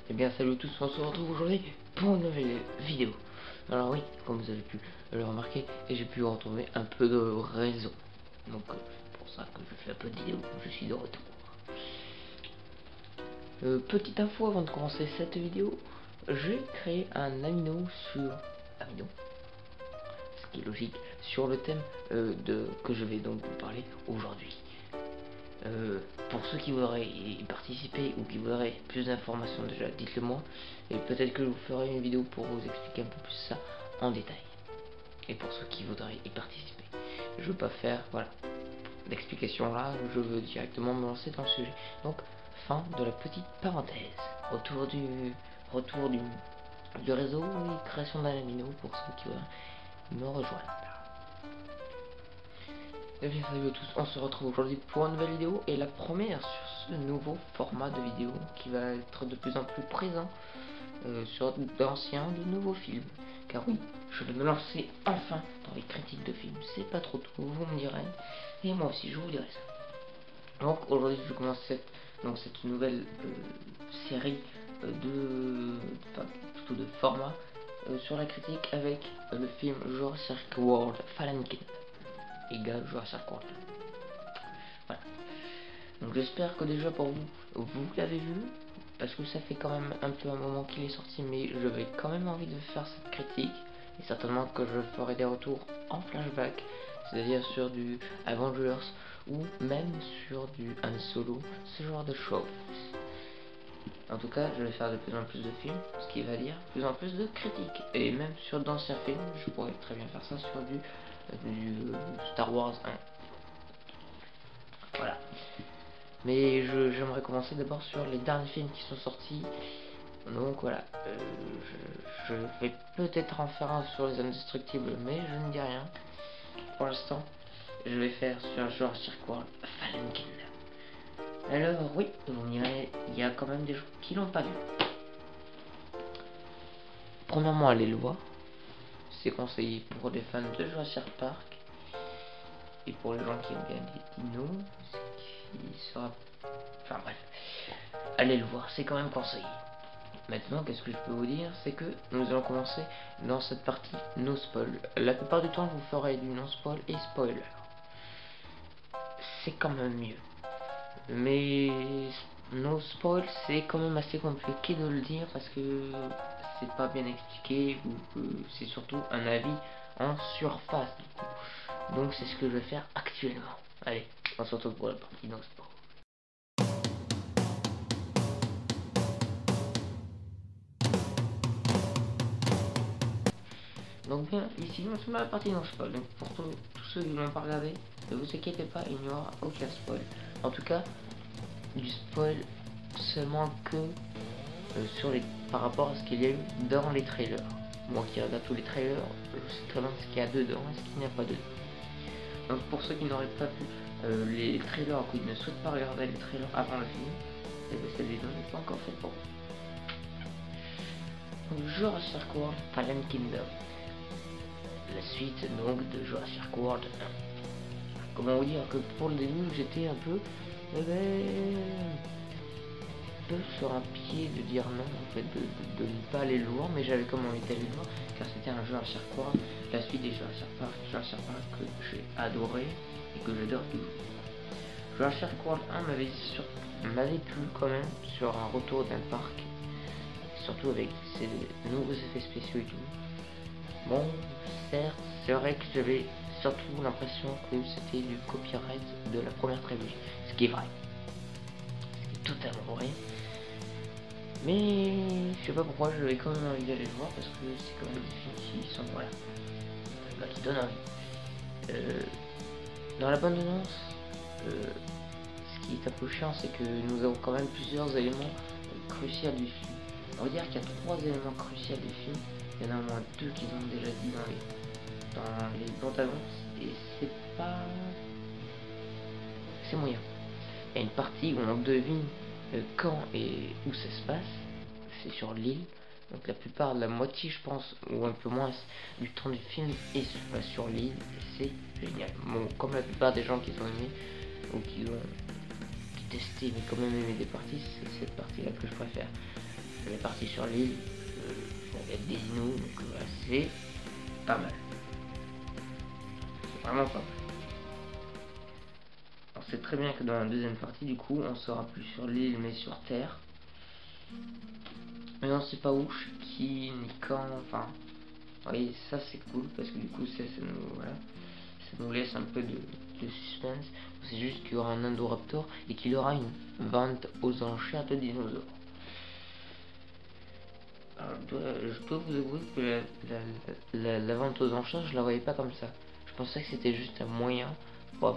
Eh bien salut à tous, on se retrouve aujourd'hui pour une nouvelle vidéo. Alors oui, comme vous avez pu le remarquer, j'ai pu retrouver un peu de réseau. Donc c'est pour ça que je fais un peu de vidéo, je suis de retour. Petite info avant de commencer cette vidéo, j'ai créé un amino sur amino, ce qui est logique, sur le thème que je vais donc vous parler aujourd'hui. Pour ceux qui voudraient y participer ou qui voudraient plus d'informations, déjà dites-le moi, et peut-être que je vous ferai une vidéo pour vous expliquer un peu plus ça en détail. Et pour ceux qui voudraient y participer, je veux pas faire d'explication là, je veux directement me lancer dans le sujet. Donc fin de la petite parenthèse, retour du réseau et création d'un amino pour ceux qui voudraient me rejoindre. Et bien salut à tous, on se retrouve aujourd'hui pour une nouvelle vidéo et la première sur ce nouveau format de vidéo qui va être de plus en plus présent sur d'anciens, de nouveaux films. Car oui, je vais me lancer enfin dans les critiques de films, c'est pas trop tôt, vous me direz, et moi aussi je vous dirai ça. Donc aujourd'hui je commence cette nouvelle série plutôt de format sur la critique avec le film Jurassic World Fallen Kingdom égale Jurassic World. Voilà. Donc j'espère que déjà pour vous l'avez vu, parce que ça fait quand même un peu un moment qu'il est sorti, mais j'avais quand même envie de faire cette critique, et certainement que je ferai des retours en flashback, c'est-à-dire sur du Avengers, ou même sur du Han Solo, ce genre de choses. En tout cas, je vais faire de plus en plus de films, ce qui va dire de plus en plus de critiques, et même sur d'anciens films, je pourrais très bien faire ça sur du Star Wars 1. Voilà. Mais j'aimerais commencer d'abord sur les derniers films qui sont sortis. Donc voilà, je vais peut-être en faire un sur les Indestructibles, mais je ne dis rien. Pour l'instant, je vais faire sur Jurassic World Fallen Kingdom. Alors oui, il y a quand même des gens qui l'ont pas vu. Premièrement, allez le voir. C'est conseillé pour les fans de Jurassic Park. Et pour les gens qui aiment bien les dinos, ce qui sera... Enfin bref, allez le voir, c'est quand même conseillé. Maintenant, qu'est-ce que je peux vous dire, c'est que nous allons commencer dans cette partie no spoil. La plupart du temps, je vous ferai du non spoil et spoiler. C'est quand même mieux. Mais no spoil, c'est quand même assez compliqué de le dire parce que c'est pas bien expliqué ou que c'est surtout un avis en surface du coup. Donc c'est ce que je vais faire actuellement. Allez, on se retrouve pour la partie no spoil. Donc bien, ici nous sommes à la partie non spoil. Donc pour tous ceux qui n'ont pas regardé, ne vous inquiétez pas, il n'y aura aucun spoil. En tout cas, du spoil seulement que par rapport à ce qu'il y a eu dans les trailers. Moi qui regarde tous les trailers, je sais très bien ce qu'il y a dedans et ce qu'il n'y a pas dedans. Donc pour ceux qui n'auraient pas vu les trailers, qui ne souhaitent pas regarder les trailers avant le film, et bien cette vidéo n'est pas encore faite pour vous. Donc Jurassic World Fallen Kingdom, la suite donc de Jurassic World 1. Comment vous dire que pour le début j'étais un peu sur un pied de dire non en fait, de ne pas aller le voir, mais j'avais quand même envie d'aller le voir car c'était un Jurassic World, la suite des Jurassic Park que j'ai adoré et que j'adore toujours. Jurassic World 1 m'avait plu quand même sur un retour d'un parc, surtout avec ses nouveaux effets spéciaux et tout. Bon, certes, c'est vrai que j'avais surtout l'impression que c'était du copyright de la première trilogie, ce qui est vrai, ce qui est totalement vrai. Mais je sais pas pourquoi, j'avais quand même envie d'aller le voir parce que c'est quand même des films qui sont qui donnent envie. Dans la bande annonce, ce qui est un peu chiant, c'est que nous avons quand même plusieurs éléments cruciaux du film. On va dire qu'il y a 3 éléments cruciaux du film. Il y en a au moins 2 qui ont déjà dit dans les bandes annonces et c'est pas... c'est moyen. Il y a une partie où on devine quand et où ça se passe, c'est sur l'île. Donc la plupart, la moitié je pense, ou un peu moins du temps du film est sur l'île, et c'est génial. Bon, comme la plupart des gens qui ont aimé, ou qui ont testé mais quand même aimé des parties, c'est cette partie là que je préfère. c'est la partie sur l'île, avec des dinos, donc voilà, c'est pas mal. C'est vraiment pas mal. On sait très bien que dans la deuxième partie, du coup, on sera plus sur l'île, mais sur Terre. Mais on sait pas où, qui, ni quand, enfin... Oui, ça c'est cool, parce que du coup, ça nous... Voilà. Ça nous laisse un peu de suspense. C'est juste qu'il y aura un Indoraptor et qu'il y aura une vente aux enchères de dinosaures. Alors, je dois vous avouer que la vente aux enchères, je la voyais pas comme ça. Je pensais que c'était juste un moyen pour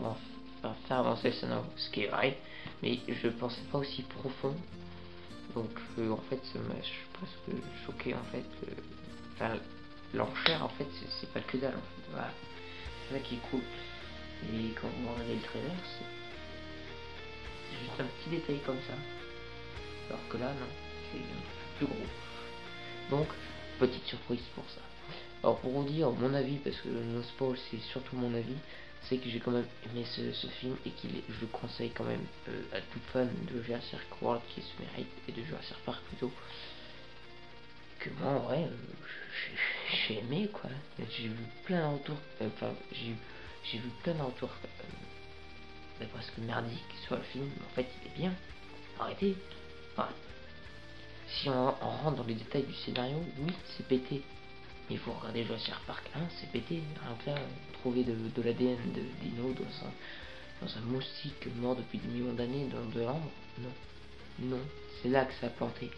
faire avancer le scénario, ce qui est vrai, mais je pensais pas aussi profond. Donc en fait, ça m'a presque choqué en fait. Enfin, l'enchère en fait, c'est pas que dalle en fait. Voilà, c'est ça qui est cool. Et quand vous regardez le trailer, c'est juste un petit détail comme ça. Alors que là, non, c'est plus gros. Donc, petite surprise pour ça. Alors pour vous dire mon avis, parce que no spoil c'est surtout mon avis, c'est que j'ai quand même aimé ce film et je le conseille quand même à tout fan de Jurassic World qui se mérite, et de Jurassic Park plutôt. Que moi en vrai, j'ai aimé quoi. J'ai vu plein de retours, enfin j'ai vu plein de retours presque merdiques sur le film, mais en fait il est bien. Arrêtez. Enfin, si on rentre dans les détails du scénario, oui c'est pété. Mais il faut regarder Jurassic Park 1, c'est pété. Rien que là, trouver de l'ADN de dino dans un moustique mort depuis des millions d'années dans de l'ambre, non. Non, c'est là que ça a planté.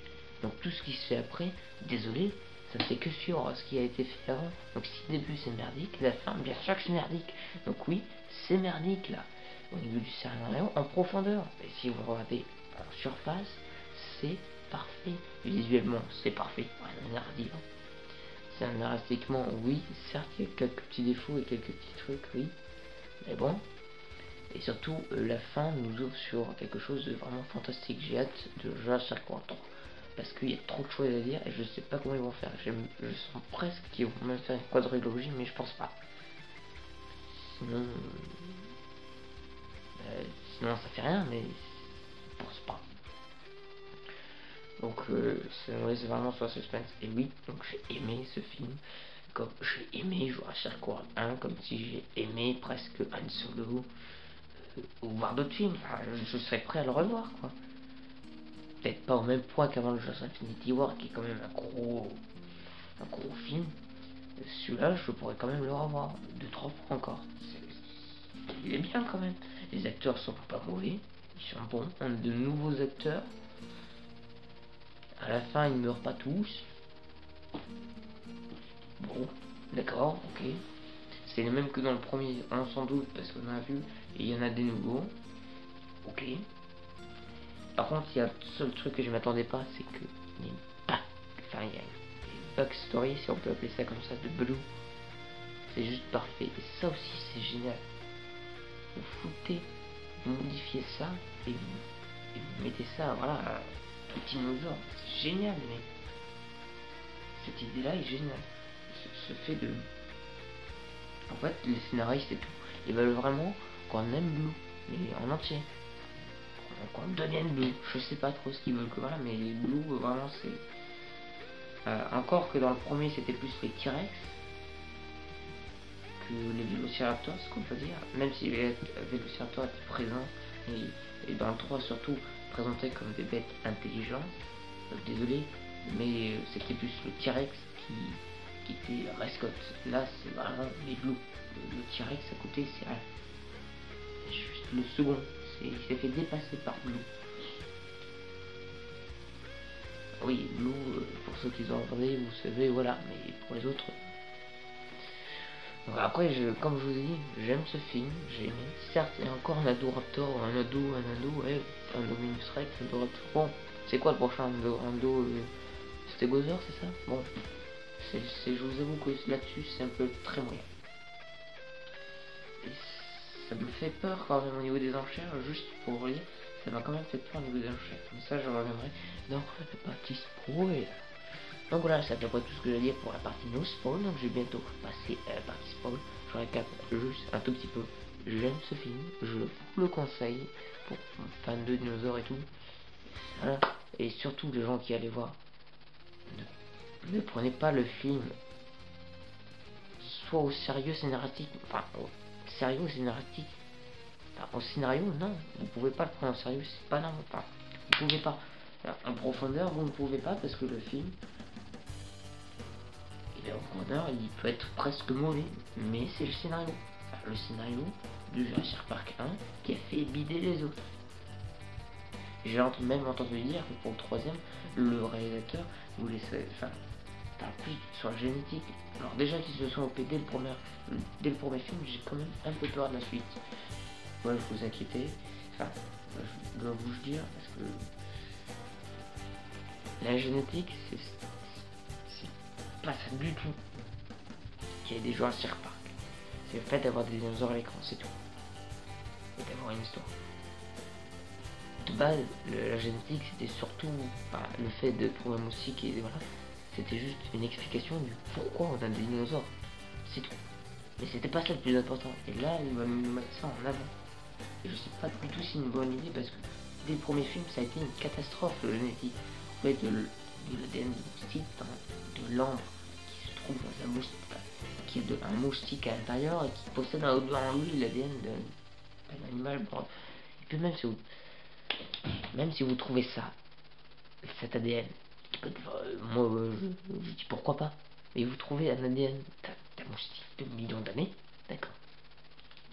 Donc tout ce qui se fait après, désolé, ça ne fait que suivre ce qui a été fait avant. Donc si le début c'est merdique, la fin, bien sûr que c'est merdique. Donc oui, c'est merdique là. Au niveau du scénario, en profondeur. Et si vous regardez en surface, c'est parfait. Visuellement, c'est parfait. Rien à redire. Scénaristiquement, oui, certes, il y a quelques petits défauts et quelques petits trucs, oui. Mais bon. Et surtout, la fin nous ouvre sur quelque chose de vraiment fantastique. J'ai hâte de Jurassic World 3. Parce qu'il y a trop de choses à dire et je sais pas comment ils vont faire. Je sens presque qu'ils vont même faire une quadrilogie, mais je pense pas. Sinon, sinon ça fait rien, mais je pense pas. Donc ça nous laisse vraiment sur suspense. Et oui, donc j'ai aimé ce film. Comme j'ai aimé Jurassic World 1, comme si j'ai aimé presque Han Solo, ou voir d'autres films. Enfin, je serais prêt à le revoir, quoi. Peut-être pas au même point qu'avant le Jurassic Infinity War, qui est quand même un gros film. Celui-là, je pourrais quand même le revoir 2-3 fois encore. Il est bien quand même. Les acteurs sont pas mauvais, ils sont bons. On a de nouveaux acteurs. À la fin, ils ne meurent pas tous. Bon, d'accord, ok. C'est le même que dans le premier, on s'en doute parce qu'on a vu, et il y en a des nouveaux. Ok. Par contre, il y a un seul truc que je m'attendais pas, c'est que il y a une enfin, il y a une backstory, si on peut appeler ça comme ça, de Blue. C'est juste parfait. Et ça aussi, c'est génial. Vous foutez, vous modifiez ça et vous mettez ça, voilà, un dinosaure. C'est génial, mais cette idée-là est géniale. Ce fait de... En fait, les scénaristes et tout, ils veulent vraiment qu'on aime Blue, mais en entier. Qu'on devienne Blue. Je sais pas trop ce qu'ils veulent que voilà, mais Blue, vraiment, c'est... encore que dans le premier, c'était plus les T-Rex que les Vélociraptors, ce qu'on peut dire. Même si les Vélociraptors étaient présents, et dans le 3 surtout, présentés comme des bêtes intelligentes. Désolé, mais c'était plus le T-Rex qui était la mascotte. Là, c'est vraiment les Blue. Le T-Rex à côté, c'est rien. C'est juste le second. Il s'est fait dépasser par Blue. Oui, Blue, pour ceux qui ont regardé, vous savez, voilà. Mais pour les autres... Donc après, comme je vous ai dit, j'aime ce film, j'ai aimé. Certes, il y a encore un Indoraptor, un ado, ouais, un Dominus Rex, un Indoraptor. Bon, c'est quoi le prochain Ando Stégosaure, c'est ça? Bon, je vous avoue que là-dessus, c'est un peu très moyen. Et ça me fait peur quand même au niveau des enchères, juste pour vous dire, ça m'a quand même fait peur au niveau des enchères. Mais ça, je reviendrai dans la partie spoil. Donc voilà, c'est à peu près tout ce que j'ai à dire pour la partie no spoil. Donc je vais bientôt passer à la partie spoil. Je récap juste un tout petit peu. J'aime ce film, je vous le conseille pour fans de dinosaures et tout. Voilà. Et surtout les gens qui allaient voir ne prenez pas le film soit au sérieux scénaristique, enfin au sérieux scénaristique, enfin, au scénario, non, vous pouvez pas le prendre au sérieux, c'est pas non, enfin, vous pouvez pas. Alors, en profondeur, vous ne pouvez pas parce que le film, il est en profondeur, il peut être presque mauvais, mais c'est le scénario. Enfin, le scénario de Jurassic Park 1 qui a fait bider les autres. J'ai même entendu dire que pour le troisième, le réalisateur voulait enfin, plus sur la génétique. Alors déjà qu'ils se sont opérés dès le premier film, j'ai quand même un peu peur de la suite. Ouais, faut vous inquiéter. Enfin, je dois vous le dire parce que la génétique, c'est pas ça du tout. Il y a des joueurs à Jurassic Park. C'est le fait d'avoir des dinosaures à l'écran, c'est tout. Et d'avoir une histoire. De base, la génétique, c'était surtout le fait de trouver un moustique et voilà. C'était juste une explication du pourquoi on a des dinosaures. C'est tout. Mais c'était pas ça le plus important. Et là, il va nous mettre ça en avant. Et je sais pas du tout si c'est une bonne idée parce que dès le premier film, ça a été une catastrophe le génétique. En fait, de l'ADN de moustique, de l'ambre qui se trouve dans un moustique, qui est un moustique à l'intérieur et qui possède en lui l'ADN d'un animal. Bon. Et puis même si vous trouvez ça, cet ADN, moi je dis pourquoi pas. Mais vous trouvez un ADN d'un moustique de millions d'années, d'accord.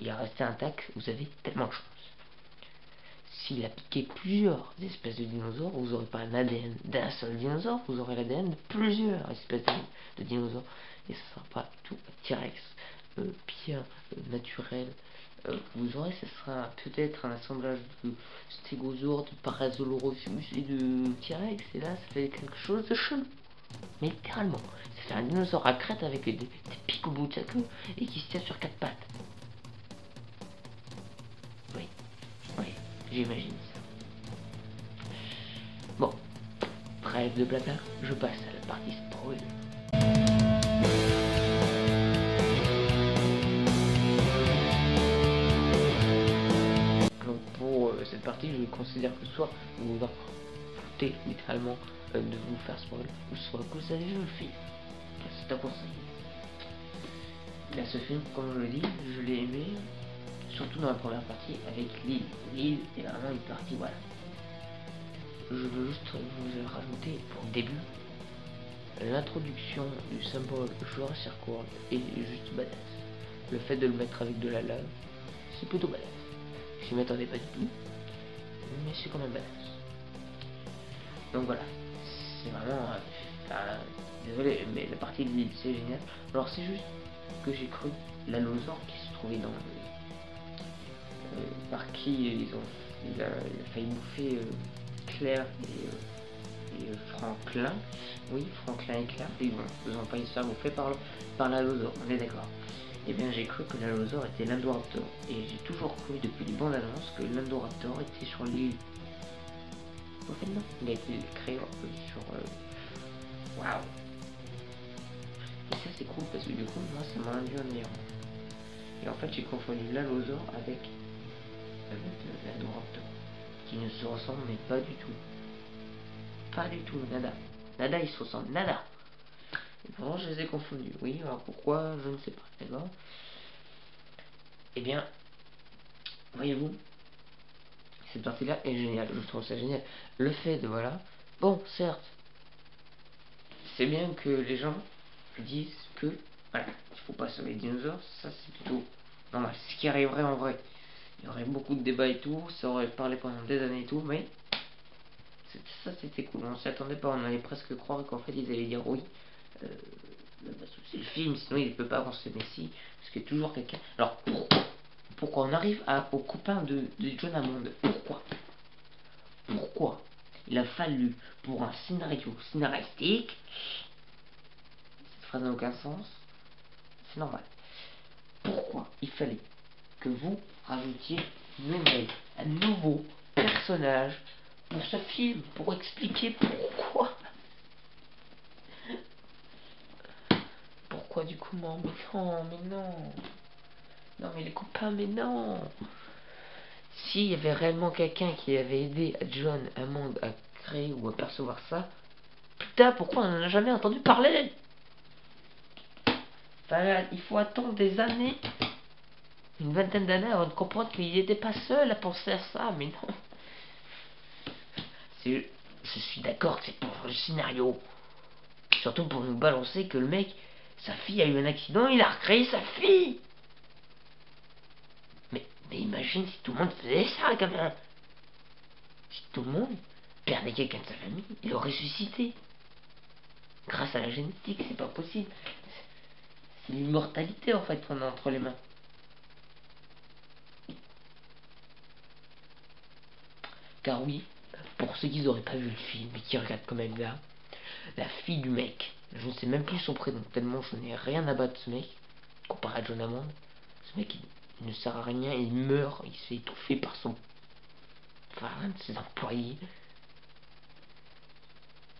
Il a resté intact, vous avez tellement de chance. S'il a piqué plusieurs espèces de dinosaures, vous n'aurez pas un ADN d'un seul dinosaure, vous aurez l'ADN de plusieurs espèces de dinosaures. Et ce ne sera pas tout T-Rex, bien naturel. Vous aurez, ce sera peut-être un assemblage de stégosaures, de parasaurolophus et de T-Rex. Et là, ça fait quelque chose de chelou. Mais littéralement, ça fait un dinosaure à crête avec des pics au bout de sa queue et qui se tient sur 4 pattes. Oui, j'imagine ça. Bon, trêve de blabla, je passe à la partie spoil. Donc pour cette partie, je considère que soit vous vous foutez littéralement de vous faire spoil, ou soit que vous avez vu le film. C'est à conseiller. Là, ce film, comme je le dis, je l'ai aimé, surtout dans la première partie avec l'île. L'île est vraiment une partie, voilà. Je veux juste vous rajouter pour le début, l'introduction du symbole Jurassic World est juste badass. Le fait de le mettre avec de la lave, c'est plutôt badass. Je m'y attendais pas du tout, mais c'est quand même badass. Donc voilà, c'est vraiment... désolé, mais la partie de l'île, c'est génial. Alors c'est juste que j'ai cru l'allosaure qui se trouvait dans le... par qui il a failli bouffer Claire et Franklin. Oui, Franklin et Claire, ils ont failli se faire bouffer par l'allosaure, on est d'accord. Et bien j'ai cru que l'allosaure était l'Indoraptor. Et j'ai toujours cru depuis les bandes annonces que l'Indoraptor était sur l'île. En fait non, il a été créé sur... Waouh. Et ça c'est cool parce que du coup moi ça m'a induit en erreur. Et en fait j'ai confondu l'allosaure avec l'Indoraptor, qui ne se ressemble mais pas du tout. Pas du tout, nada. Nada, ils se ressemblent, nada. Et pourtant, je les ai confondus. Oui, alors pourquoi, je ne sais pas. D'accord. Eh bien, voyez-vous, cette partie-là est géniale. Je trouve ça génial. Le fait de, voilà. Bon, certes, c'est bien que les gens disent que, voilà, il faut pas sauver les dinosaures. Ça, c'est plutôt normal. Ce qui arriverait en vrai. Il y aurait beaucoup de débats et tout. Ça aurait parlé pendant des années et tout, mais... ça c'était cool, on s'y attendait pas, on allait presque croire qu'en fait ils allaient dire oui, c'est le film, sinon il ne peut pas avancer, mais si, parce qu'il y a toujours quelqu'un. Alors pourquoi on arrive au copain de John Hammond? Pourquoi il a fallu pour un scénario scénaristique, cette phrase n'a aucun sens, c'est normal, pourquoi il fallait que vous rajoutiez un nouveau personnage pour ce film, pour expliquer pourquoi. Pourquoi du comment? Mais non, mais non. Non mais les copains, mais non. S'il y avait réellement quelqu'un qui avait aidé John Hammond à créer ou à percevoir ça, putain, pourquoi on n'en a jamais entendu parler? Enfin, il faut attendre des années, une vingtaine d'années avant de comprendre qu'il n'était pas seul à penser à ça, mais non. Je suis d'accord que c'est pour le scénario. Surtout pour nous balancer que le mec, sa fille a eu un accident, il a recréé sa fille. Mais imagine si tout le monde faisait ça quand même. Si tout le monde perdait quelqu'un de sa famille, il aurait ressuscité. Grâce à la génétique, c'est pas possible. C'est l'immortalité en fait qu'on a entre les mains. Car oui, pour ceux qui n'auraient pas vu le film et qui regardent quand même là, la fille du mec, je ne sais même plus son prénom, tellement je n'ai rien à battre de ce mec, comparé à John Hammond. Ce mec il ne sert à rien, il meurt, il se fait étouffer par un de ses employés.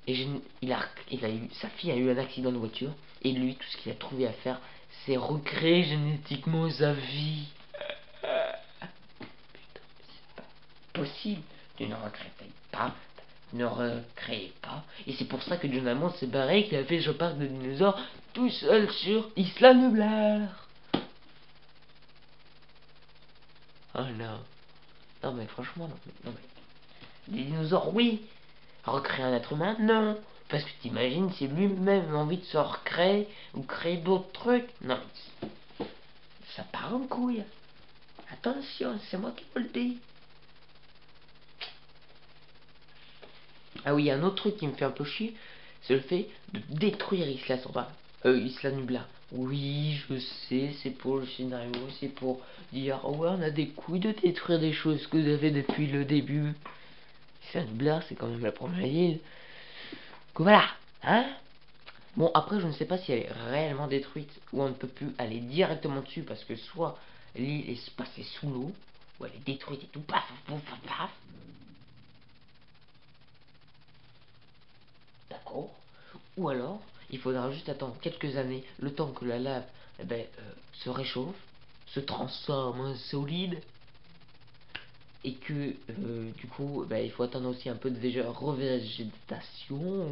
Et sa fille a eu un accident de voiture, et lui, tout ce qu'il a trouvé à faire, c'est recréer génétiquement sa vie. Putain, c'est pas possible. Tu ne recréez pas. Et c'est pour ça que John Hammond s'est barré, qu'il a fait Je parle de dinosaures tout seul sur Isla Nublar. Oh non. Non mais franchement, non mais. Des dinosaures, oui. Recréer un être humain, non. Parce que t'imagines si lui-même a envie de se recréer ou créer d'autres trucs. Non. Ça part en couille. Attention, c'est moi qui vous le dis. Ah oui, il y a un autre truc qui me fait un peu chier, c'est le fait de détruire Isla Nublar. Oui, je sais, c'est pour le scénario, c'est pour dire oh ouais, on a des couilles de détruire des choses que vous avez depuis le début. Isla Nublar, c'est quand même la première île. Que voilà, hein? Bon, après, je ne sais pas si elle est réellement détruite ou on ne peut plus aller directement dessus parce que soit l'île est passée sous l'eau, ou elle est détruite et tout, paf, paf, paf, paf. D'accord. Ou alors, il faudra juste attendre quelques années, le temps que la lave se réchauffe, se transforme en solide, et que du coup, il faut attendre aussi un peu de revégétation,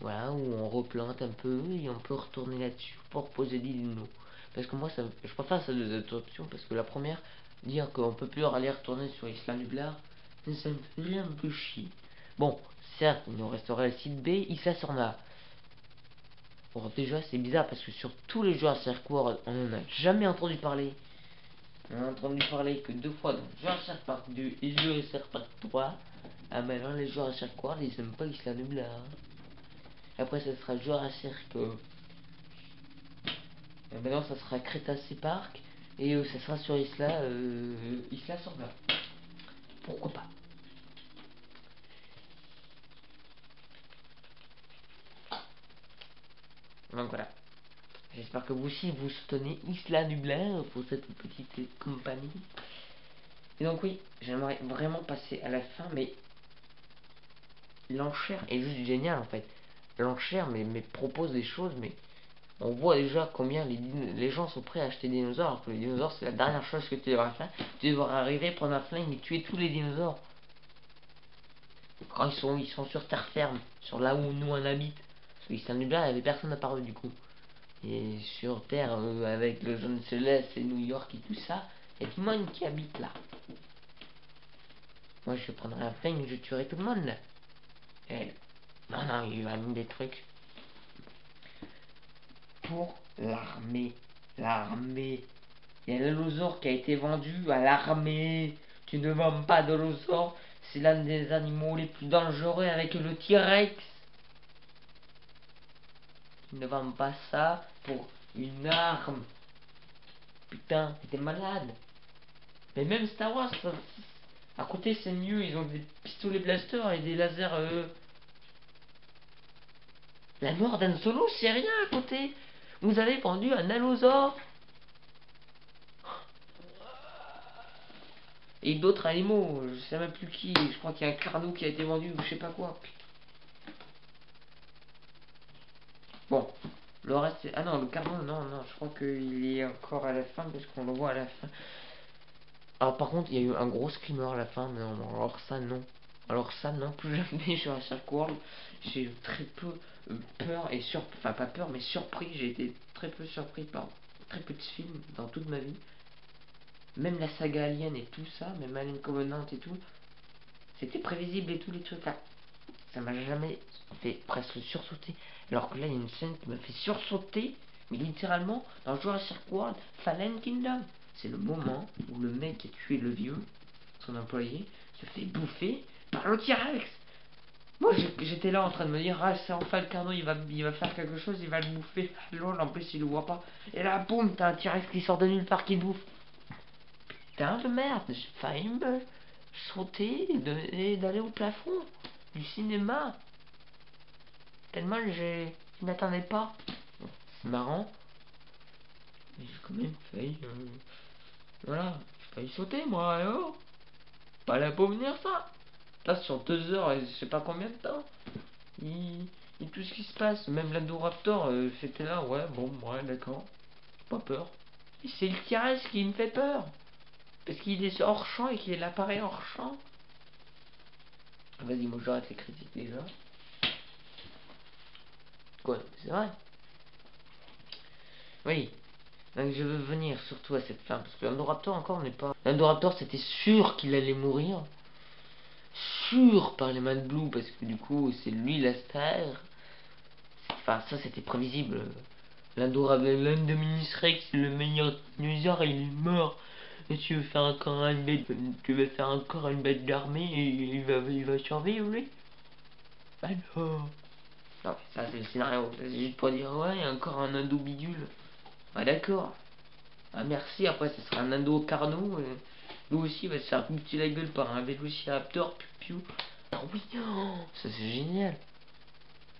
voilà, où on replante un peu et on peut retourner là-dessus pour poser des dinos. Parce que moi, je préfère ces deux options parce que la première, dire qu'on peut plus aller retourner sur Isla Nublar, ça me fait un peu chier. Bon, certes, il nous resterait le site B, Isla Sorna. Bon, déjà, c'est bizarre parce que sur tous les Jurassic World, on n'en a jamais entendu parler. On a entendu parler que 2 fois dans Jurassic Park 2 et Jurassic Park 3. Ah, maintenant, les Jurassic World, ils aiment pas Isla Nublar. Après, ça sera Jurassic. Maintenant, ça sera Cretaceous Park. Et ça sera sur Isla Sorna. Pourquoi pas? Donc voilà. J'espère que vous aussi vous soutenez Isla Nublar pour cette petite compagnie. Et donc oui, j'aimerais vraiment passer à la fin, mais l'enchère est juste géniale en fait. L'enchère mais propose des choses, mais on voit déjà combien les gens sont prêts à acheter des dinosaures, alors que les dinosaures c'est la dernière chose que tu devrais faire. Tu devrais arriver, prendre un flingue et tuer tous les dinosaures. Quand ils sont sur terre ferme, sur là où nous on habite. Parce que Isla Nublar, il n'y avait personne à part eux du coup. Et sur terre, avec Los Angeles et New York et tout ça, il y a tout le monde qui habite là. Moi je prendrais un flingue et je tuerais tout le monde là. Et non, il va mis des trucs pour l'armée. L'armée. Il y a l'allosaure qui a été vendu à l'armée. Tu ne vends pas d'allosaure. C'est l'un des animaux les plus dangereux avec le T-Rex. Tu ne vends pas ça pour une arme. Putain, t'es malade. Mais même Star Wars, à côté c'est mieux. Ils ont des pistolets blaster et des lasers. La mort d'Han Solo, c'est rien à côté. Vous avez vendu un allosaure. Et d'autres animaux, je sais même plus qui. Je crois qu'il y a un carnot qui a été vendu ou je sais pas quoi. Bon, le reste c'est... Ah non, le carnot, non, je crois qu'il est encore à la fin parce qu'on le voit à la fin. Alors par contre, il y a eu un gros screamer à la fin, mais non, alors ça non. Alors ça, non, plus jamais Jurassic World. J'ai eu très peu peur et enfin pas peur, mais surpris. J'ai été très peu surpris par très peu de films dans toute ma vie. Même la saga Alien et tout ça, même Alien Covenant et tout, c'était prévisible et tous les trucs là. Ça m'a jamais fait presque sursauter. Alors que là, il y a une scène qui m'a fait sursauter, mais littéralement, dans Jurassic World Fallen Kingdom. C'est le moment où le mec qui a tué le vieux, son employé, se fait bouffer par le T-Rex. Moi, j'étais là en train de me dire, ah, c'est enfin le carnot, il va faire quelque chose, il va le bouffer. Lol, en plus, il le voit pas. Et là, boum, t'as un T-Rex qui sort de nulle part qui le bouffe. Putain de merde, j'ai failli me sauter et d'aller au plafond du cinéma. Tellement je m'attendais pas. C'est marrant. Mais j'ai quand même failli. Voilà, j'ai failli sauter moi, alors. Pas là pour venir ça. Là, sur 2 heures et je sais pas combien de temps. Et tout ce qui se passe, même l'Indoraptor, c'était là, ouais, bon, ouais, d'accord. Pas peur. Et c'est le T-Rex qui me fait peur. Parce qu'il est hors champ et qu'il apparaît hors champ. Vas-y, moi j'arrête les critiques déjà. Quoi, c'est vrai. Oui. Donc je veux venir surtout à cette fin. Parce que l'Indoraptor encore n'est pas. L'Indoraptor c'était sûr qu'il allait mourir. Sûr par les mains de Blue. Parce que du coup c'est lui la star. Enfin ça c'était prévisible. L'Indominus Rex, le meilleur dinosaure, il est mort. Et tu veux faire encore une bête d'armée et il va survivre lui. Bah non. Non, ça c'est le scénario. C'est juste pour dire ouais, il y a encore un indo bidule. Ah d'accord. Ah merci, après ce sera un indo carnot. Nous aussi, il va se faire buter la gueule par un vélociraptor. Piu, piu. Ah oui, oh, ça c'est génial.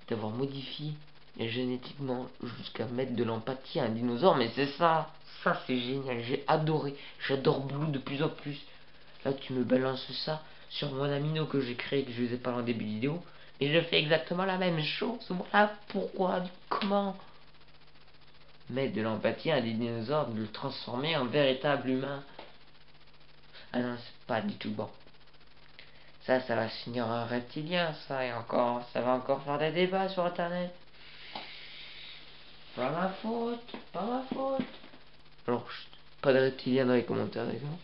D'avoir modifié génétiquement jusqu'à mettre de l'empathie à un dinosaure. Mais c'est ça. Ça c'est génial. J'ai adoré. J'adore Blue de plus en plus. Là, tu me balances ça sur mon amino que j'ai créé, que je vous ai parlé en début de vidéo. Et je fais exactement la même chose. Voilà pourquoi, comment mettre de l'empathie à des dinosaures, de le transformer en véritable humain. Ah non, c'est pas du tout bon. Ça va se finir en reptilien, ça, et encore, ça va encore faire des débats sur internet. Pas ma faute, pas ma faute. Alors, pas de reptilien dans les commentaires, d'accord.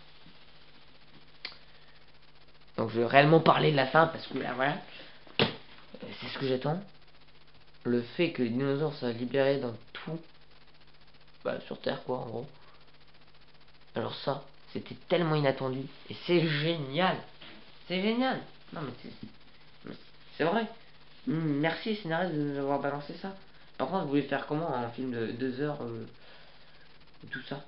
Donc, je vais réellement parler de la fin, parce que là, voilà, c'est ce que j'attends. Le fait que les dinosaures soient libérés dans tout, bah, sur Terre, quoi, en gros. Alors ça, c'était tellement inattendu, et c'est génial. C'est génial. Non, mais c'est vrai. Merci scénariste de nous avoir balancé ça. Par contre, vous voulez faire comment un film de 2 heures, tout ça.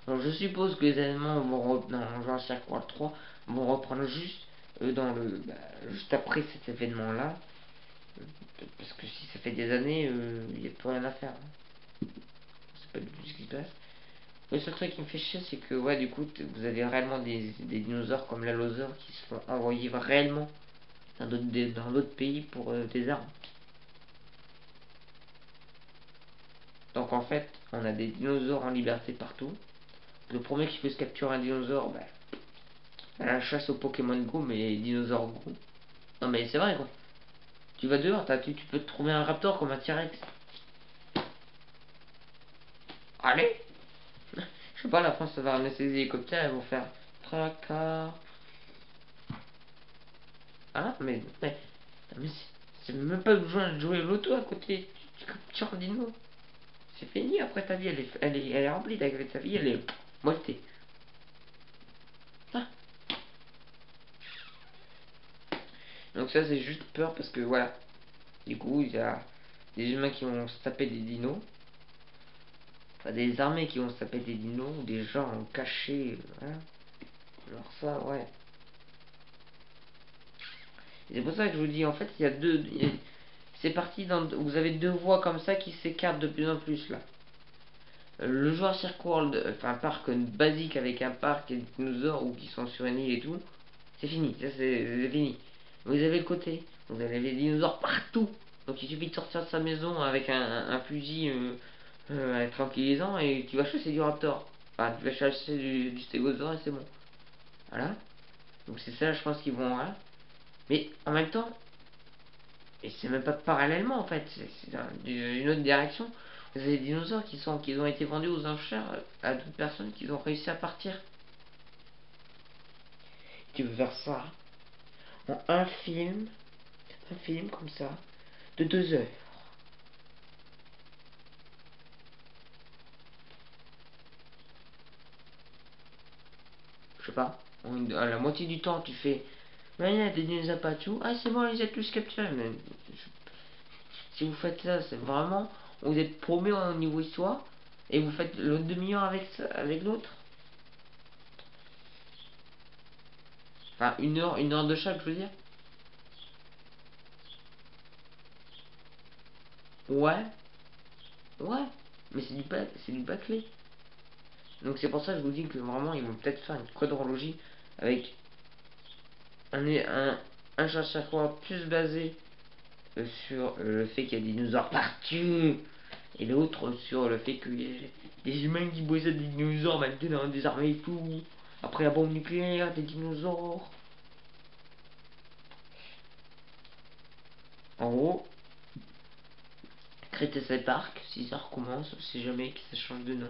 Alors je suppose que les éléments vont dans Jurassic World 3 vont reprendre juste juste après cet événement là. Parce que si ça fait des années, il n'y a plus rien à faire. C'est pas du tout ce qui se passe. Le seul truc qui me fait chier, c'est que ouais, du coup, vous avez réellement des dinosaures comme l'allosaure qui se font envoyer réellement dans d'autres pays pour des armes. Donc en fait, on a des dinosaures en liberté partout. Le premier qui peut se capturer un dinosaure, bah, à la chasse au Pokémon Go, mais dinosaures Go. Non mais c'est vrai quoi. Tu vas dehors, tu peux te trouver un raptor comme un T-Rex. Allez. Je sais pas, la France ça va ramener ses hélicoptères, ils vont faire tracas. Ah mais c'est même pas besoin de jouer l'auto à côté. Tu captures un dino. C'est fini après ta vie, elle est remplie avec ta vie, elle est moitié. Ah. Donc ça c'est juste peur parce que voilà. Du coup il y a des humains qui vont se taper des dinos. Enfin des armées qui vont se taper des dinos, ou des gens cachés. Voilà. Alors ça ouais. C'est pour ça que je vous dis en fait il y a deux. C'est parti dans. Vous avez deux voies comme ça qui s'écartent de plus en plus là. Le joueur Cirque World, enfin un parc basique avec un parc et des dinosaures ou qui sont sur une île et tout, c'est fini, ça c'est fini. Vous avez le côté, vous avez les dinosaures partout. Donc il suffit de sortir de sa maison avec un fusil tranquillisant et tu vas chasser du raptor. Enfin tu vas chasser du stégosaure et c'est bon. Voilà. Donc c'est ça, je pense qu'ils vont là. Mais en même temps, et c'est même pas parallèlement en fait, c'est une autre direction. Vous avez des dinosaures qui ont été vendus aux enchères à d'autres personnes qui ont réussi à partir. Tu veux faire ça en un film comme ça, de 2 heures. Je sais pas, à la moitié du temps tu fais, mais il y a des dinosaures partout, ah c'est bon, ils ont tous capturés. Mais si vous faites ça, c'est vraiment, vous êtes paumé au niveau histoire, et vous faites l'autre demi-heure avec l'autre. Enfin, une heure de chaque, je veux dire. Ouais, ouais, mais c'est du bâclé. Donc c'est pour ça que je vous dis que vraiment ils vont peut-être faire une quadrologie avec un chaque fois plus basé sur le fait qu'il y a des dinosaures partout et l'autre sur le fait qu'il y a des humains qui possèdent des dinosaures maintenant, des armées et tout. Après la bombe nucléaire, des dinosaures. En gros, Cretaceous Park, si ça recommence, si jamais que ça change de nom,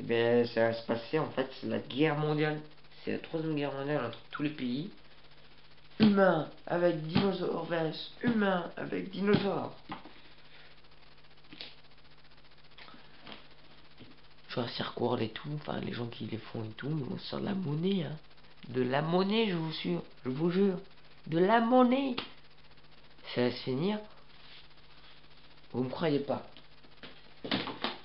et bien ça va se passer en fait, c'est la guerre mondiale. C'est la troisième guerre mondiale entre tous les pays. Humain avec dinosaures versus humain avec dinosaures. Jurassic World et tout, enfin les gens qui les font et tout, ils vont sur de la monnaie, hein. De la monnaie, je vous jure. De la monnaie. Ça va se finir. Vous me croyez pas.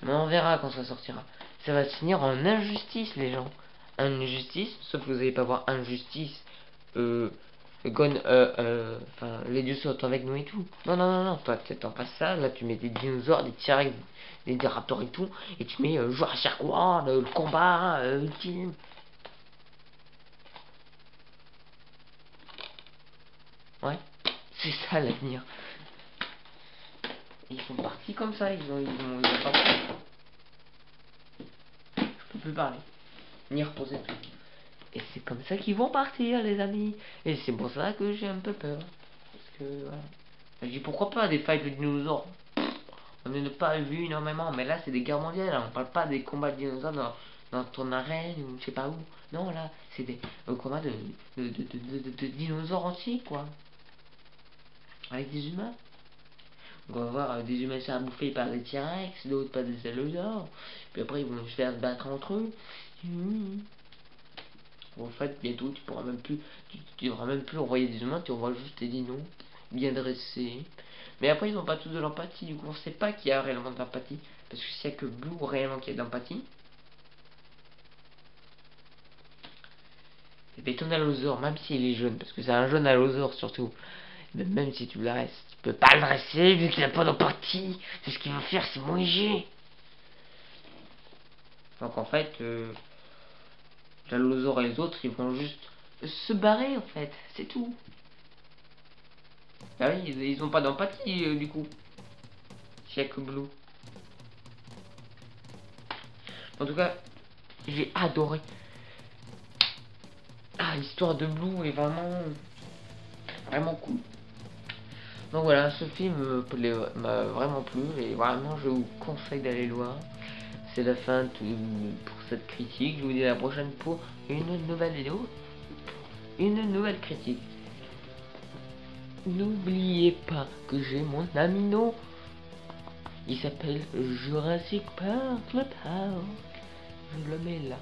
Mais on verra quand ça sortira. Ça va se finir en injustice, les gens. Injustice, sauf que vous allez pas voir injustice. Enfin, les dieux sont avec nous et tout. Non, non, non, non, toi, t'en pas ça. Là, tu mets des dinosaures, des T-Rex, des raptors et tout. Et tu mets Jurassic World, le combat ultime. Ouais, c'est ça l'avenir. Ils sont partis comme ça, ils ont pas pris. Je peux plus parler, ni reposer tout. Et c'est comme ça qu'ils vont partir, les amis. Et c'est pour ça que j'ai un peu peur. Parce que, voilà. Je dis pourquoi pas des fights de dinosaures. On n'en a pas vu énormément, mais là c'est des guerres mondiales. Là. On parle pas des combats de dinosaures dans ton arène ou je sais pas où. Non, là c'est des combats de dinosaures entiers, quoi. Avec des humains. On va voir des humains se faire bouffer par des T-Rex, d'autres par des allosaures. Puis après ils vont se faire battre entre eux. En fait, bientôt tu pourras même plus, tu devras même plus envoyer des humains, tu envoies juste des dinos bien dressés. Mais après ils n'ont pas tous de l'empathie, du coup on sait pas qu'il y a réellement de l'empathie. Parce que s'il y a que Blue réellement qui a de l'empathie, et bien ton allosaure, même s'il est jaune, parce que c'est un jaune allosaure surtout, même si tu le restes, tu peux pas le dresser vu qu'il n'a pas d'empathie. C'est ce qu'il va faire, c'est manger. Donc en fait, l'allosaure et les autres, ils vont juste se barrer en fait, c'est tout. Ah oui, ils ont pas d'empathie du coup. Jack Blue. En tout cas, j'ai adoré. Ah, l'histoire de Blue est vraiment cool. Donc voilà, ce film m'a vraiment plu et vraiment je vous conseille d'aller le voir. C'est la fin pour cette critique. Je vous dis à la prochaine pour une nouvelle vidéo. Une nouvelle critique. N'oubliez pas que j'ai mon amino. Il s'appelle Jurassic Park, le parc. Je le mets là.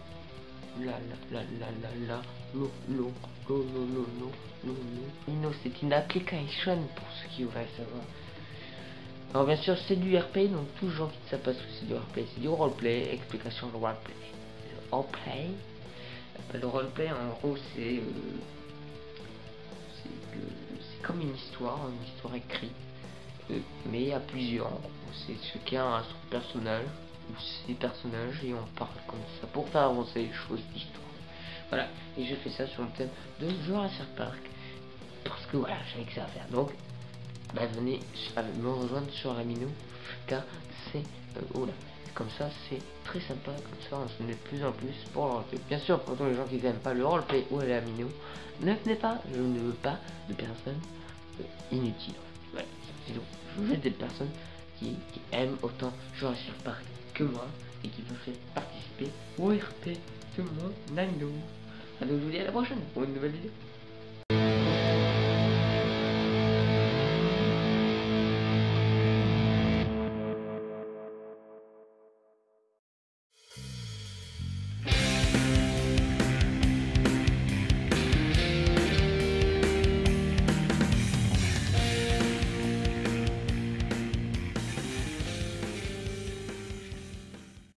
Là. Amino, c'est une application pour ceux qui voudraient savoir. Alors bien sûr c'est du RP, donc tous les gens qui ne savent pas ce que c'est du RP, c'est du roleplay, explication de roleplay. Le roleplay en gros c'est comme une histoire écrite, mais à plusieurs. C'est chacun a son personnage ou ses personnages et on parle comme ça pour faire avancer les choses d'histoire. Voilà, et je fais ça sur le thème de Jurassic Park parce que voilà, j'avais que ça à faire. Donc, bah, venez me rejoindre sur Amino. car c'est oula, comme ça c'est très sympa, comme ça on se met de plus en plus pour le roleplay. Bien sûr, pour tous les gens qui n'aiment pas le roleplay ou la vidéo, ne venez pas, je ne veux pas de personnes inutiles. Voilà, c'est tout. Je veux des personnes qui aiment autant Jurassic Park que moi et qui voudraient participer au RP de mon anneau. Alors je vous dis à la prochaine pour une nouvelle vidéo.